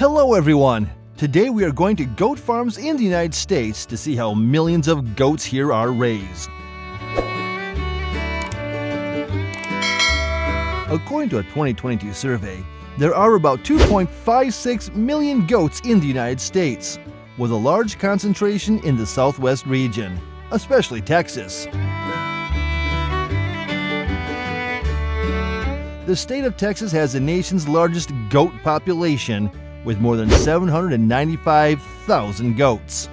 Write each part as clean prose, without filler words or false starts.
Hello everyone! Today we are going to goat farms in the United States to see how millions of goats here are raised. According to a 2022 survey, there are about 2.56 million goats in the United States, with a large concentration in the Southwest region, especially Texas. The state of Texas has the nation's largest goat population, with more than 795,000 goats.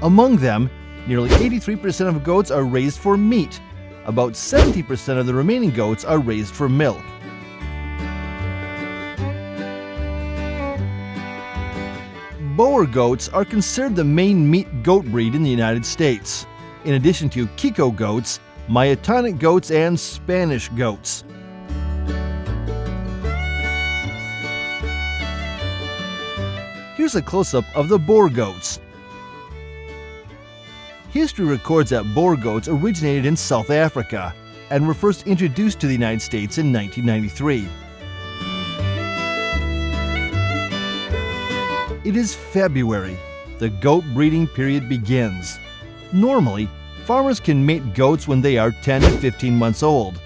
Among them, nearly 83% of goats are raised for meat. About 70% of the remaining goats are raised for milk. Boer goats are considered the main meat goat breed in the United States, in addition to Kiko goats, Myotonic goats, and Spanish goats. Here's a close-up of the Boer goats. History records that Boer goats originated in South Africa and were first introduced to the United States in 1993. It is February. The goat breeding period begins. Normally, farmers can mate goats when they are 10 to 15 months old.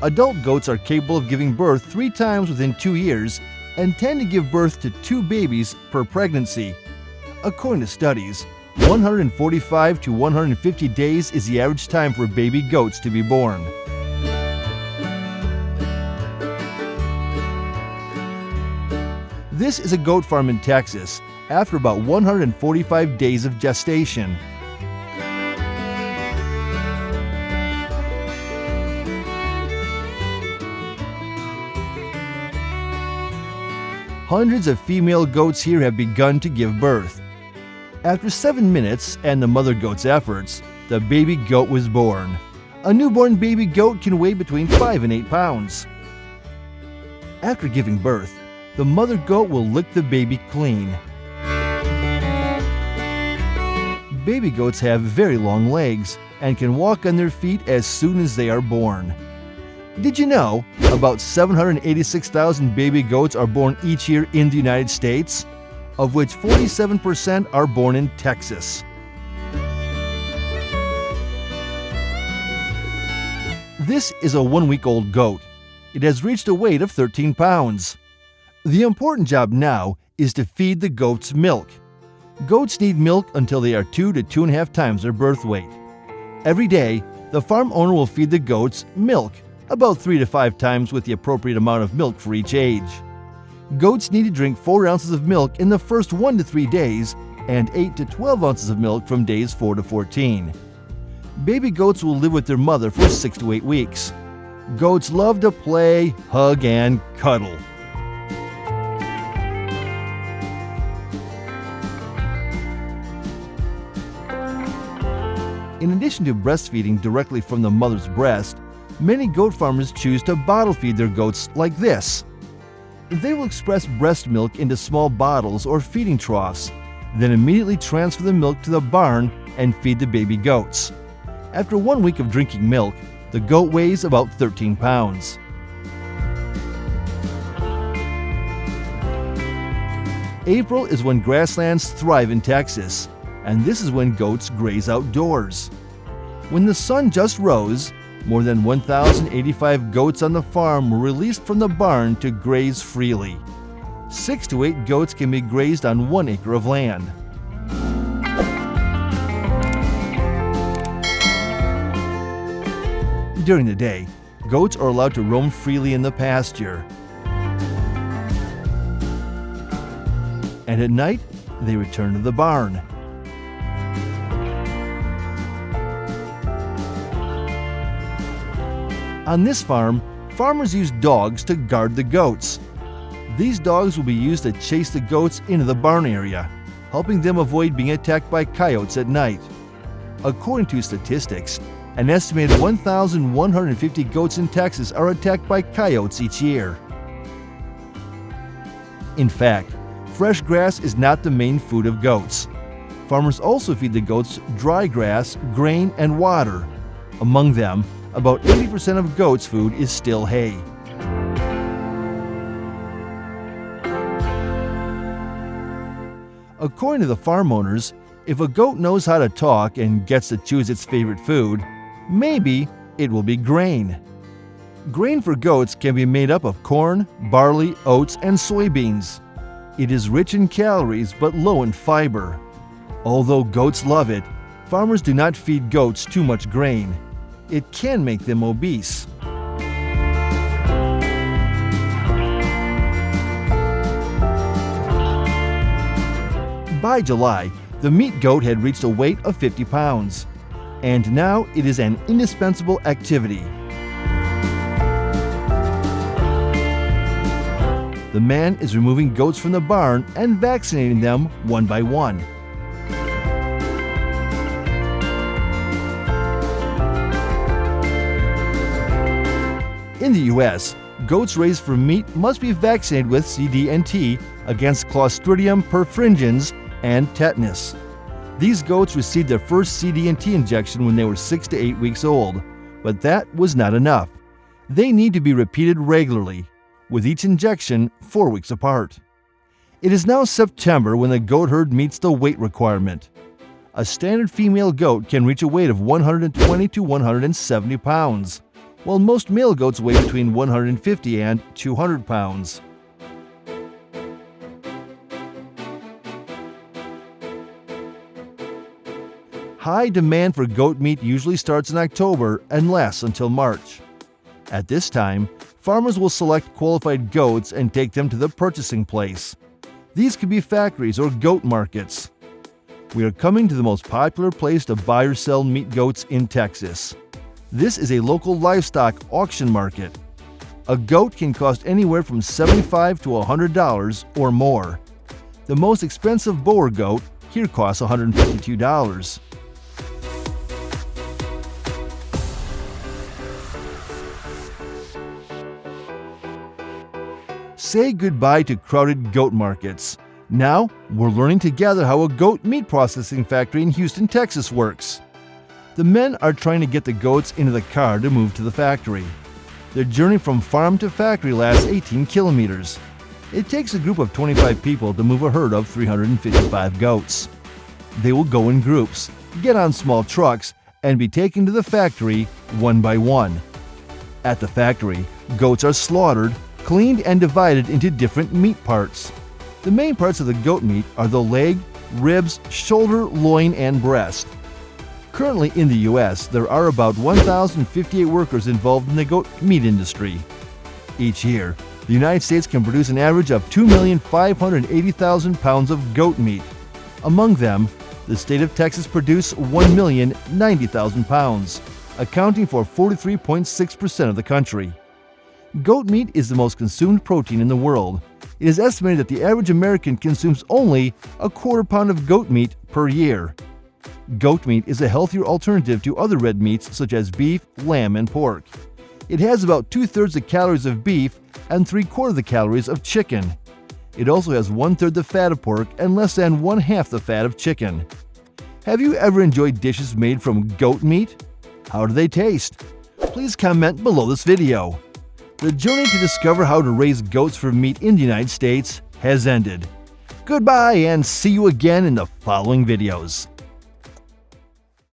Adult goats are capable of giving birth 3 times within 2 years and tend to give birth to 2 babies per pregnancy. According to studies, 145 to 150 days is the average time for baby goats to be born. This is a goat farm in Texas after about 145 days of gestation. Hundreds of female goats here have begun to give birth. After 7 minutes and the mother goat's efforts, the baby goat was born. A newborn baby goat can weigh between 5 and 8 pounds. After giving birth, the mother goat will lick the baby clean. Baby goats have very long legs and can walk on their feet as soon as they are born. Did you know about 786,000 baby goats are born each year in the United States, of which 47% are born in Texas? This is a 1-week-old goat. It has reached a weight of 13 pounds. The important job now is to feed the goats milk. Goats need milk until they are 2 to 2.5 times their birth weight. Every day, the farm owner will feed the goats milk, about 3 to 5 times with the appropriate amount of milk for each age. Goats need to drink 4 ounces of milk in the first 1 to 3 days and 8 to 12 ounces of milk from days 4 to 14. Baby goats will live with their mother for 6 to 8 weeks. Goats love to play, hug, and cuddle. In addition to breastfeeding directly from the mother's breast, many goat farmers choose to bottle feed their goats like this. They will express breast milk into small bottles or feeding troughs, then immediately transfer the milk to the barn and feed the baby goats. After 1 week of drinking milk, the goat weighs about 13 pounds. April is when grasslands thrive in Texas, and this is when goats graze outdoors. When the sun just rose, more than 1,085 goats on the farm were released from the barn to graze freely. 6 to 8 goats can be grazed on 1 acre of land. During the day, goats are allowed to roam freely in the pasture. And at night, they return to the barn. On this farm, farmers use dogs to guard the goats. These dogs will be used to chase the goats into the barn area, helping them avoid being attacked by coyotes at night. According to statistics, an estimated 1,150 goats in Texas are attacked by coyotes each year. In fact, fresh grass is not the main food of goats. Farmers also feed the goats dry grass, grain, and water. Among them, about 80% of goats' food is still hay. According to the farm owners, if a goat knows how to talk and gets to choose its favorite food, maybe it will be grain. Grain for goats can be made up of corn, barley, oats, and soybeans. It is rich in calories but low in fiber. Although goats love it, farmers do not feed goats too much grain. It can make them obese. By July, the meat goat had reached a weight of 50 pounds, and now it is an indispensable activity. The man is removing goats from the barn and vaccinating them one by one. In the U.S., goats raised for meat must be vaccinated with CD&T against Clostridium perfringens and tetanus. These goats received their first CD&T injection when they were 6 to 8 weeks old, but that was not enough. They need to be repeated regularly, with each injection 4 weeks apart. It is now September when the goat herd meets the weight requirement. A standard female goat can reach a weight of 120 to 170 pounds, while most male goats weigh between 150 and 200 pounds. High demand for goat meat usually starts in October and lasts until March. At this time, farmers will select qualified goats and take them to the purchasing place. These could be factories or goat markets. We are coming to the most popular place to buy or sell meat goats in Texas. This is a local livestock auction market. A goat can cost anywhere from $75 to $100 or more. The most expensive Boer goat here costs $152. Say goodbye to crowded goat markets. Now, we're learning together how a goat meat processing factory in Houston, Texas works. The men are trying to get the goats into the car to move to the factory. Their journey from farm to factory lasts 18 kilometers. It takes a group of 25 people to move a herd of 355 goats. They will go in groups, get on small trucks, and be taken to the factory one by one. At the factory, goats are slaughtered, cleaned, and divided into different meat parts. The main parts of the goat meat are the leg, ribs, shoulder, loin, and breast. Currently in the U.S., there are about 1,058 workers involved in the goat meat industry. Each year, the United States can produce an average of 2,580,000 pounds of goat meat. Among them, the state of Texas produces 1,090,000 pounds, accounting for 43.6% of the country. Goat meat is the most consumed protein in the world. It is estimated that the average American consumes only a quarter pound of goat meat per year. Goat meat is a healthier alternative to other red meats such as beef, lamb, and pork. It has about 2/3 the calories of beef and 3/4 the calories of chicken. It also has 1/3 the fat of pork and less than 1/2 the fat of chicken. Have you ever enjoyed dishes made from goat meat? How do they taste? Please comment below this video. The journey to discover how to raise goats for meat in the United States has ended. Goodbye and see you again in the following videos.